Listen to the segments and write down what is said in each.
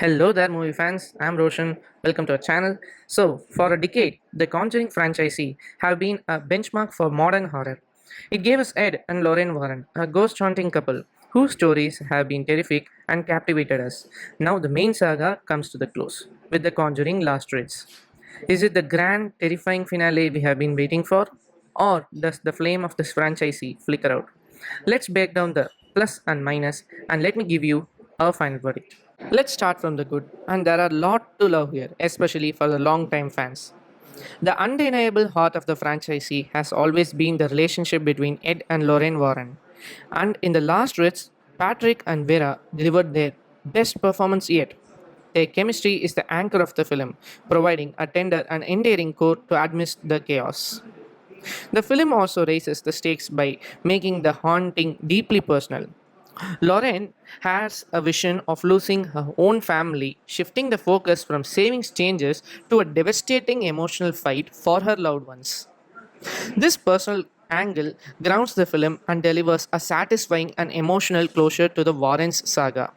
Hello there, movie fans. I'm Roshan. Welcome to our channel. So, for a decade, the Conjuring franchisee have been a benchmark for modern horror. It gave us Ed and Lorraine Warren, a ghost haunting couple whose stories have been terrific and captivated us. Now, the main saga comes to the close with the Conjuring Last Rites. Is it the grand, terrifying finale we have been waiting for? Or does the flame of this franchisee flicker out? Let's break down the plus and minus and let me give you our final verdict. Let's start from the good, and there are a lot to love here, especially for the long-time fans. The undeniable heart of the franchisee has always been the relationship between Ed and Lorraine Warren. And in the last Ritz, Patrick and Vera delivered their best performance yet. Their chemistry is the anchor of the film, providing a tender and endearing core to amidst the chaos. The film also raises the stakes by making the haunting deeply personal. Lauren has a vision of losing her own family, shifting the focus from saving strangers to a devastating emotional fight for her loved ones. This personal angle grounds the film and delivers a satisfying and emotional closure to the Warren's saga.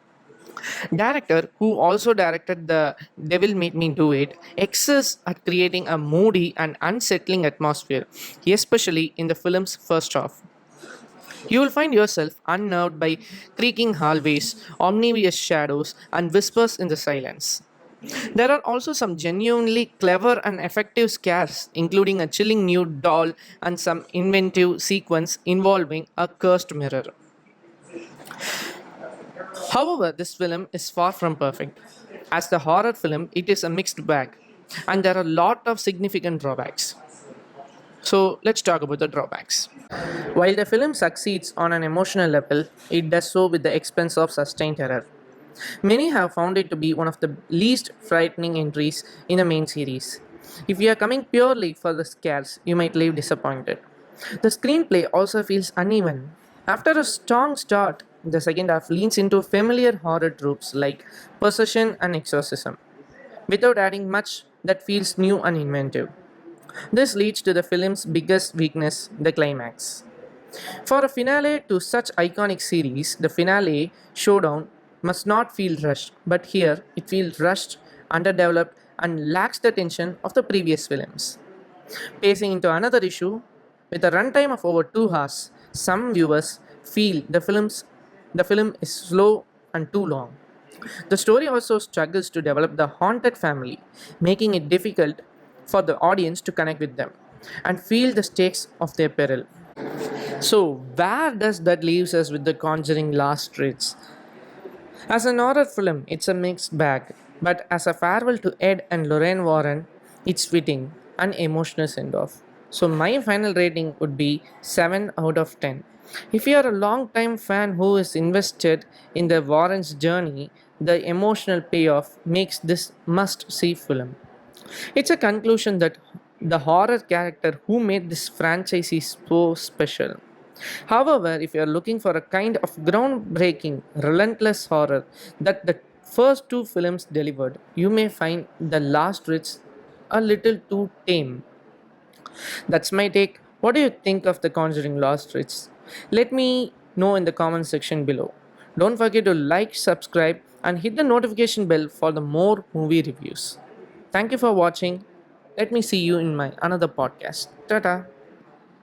Director, who also directed The Devil Made Me Do It, excels at creating a moody and unsettling atmosphere, especially in the film's first half. You will find yourself unnerved by creaking hallways, omnivorous shadows, and whispers in the silence. There are also some genuinely clever and effective scares, including a chilling new doll and some inventive sequence involving a cursed mirror. However, this film is far from perfect. As the horror film, it is a mixed bag, and there are a lot of significant drawbacks. So, let's talk about the drawbacks. While the film succeeds on an emotional level, it does so with the expense of sustained terror. Many have found it to be one of the least frightening entries in the main series. If you are coming purely for the scares, you might leave disappointed. The screenplay also feels uneven. After a strong start, the second half leans into familiar horror tropes like possession and exorcism, without adding much that feels new and inventive. This leads to the film's biggest weakness, the climax. For a finale to such iconic series, the finale showdown must not feel rushed, but here it feels rushed, underdeveloped, and lacks the tension of the previous films. Pacing into another issue, with a runtime of over 2 hours, some viewers feel the film is slow and too long. The story also struggles to develop the haunted family, making it difficult for the audience to connect with them and feel the stakes of their peril. So, where does that leaves us with The Conjuring Last Rites? As an horror film, it's a mixed bag, but as a farewell to Ed and Lorraine Warren, it's fitting and emotional send off. So, my final rating would be 7 out of 10. If you are a long time fan who is invested in the Warren's journey, the emotional payoff makes this must see film. It's a conclusion that the horror character who made this franchise is so special. However, if you are looking for a kind of groundbreaking, relentless horror that the first two films delivered, you may find The Last Rich a little too tame. That's my take. What do you think of The Conjuring Lost Rich? Let me know in the comment section below. Don't forget to like, subscribe, and hit the notification bell for the more movie reviews. Thank you for watching. Let me see you in my another podcast. Ta-ta.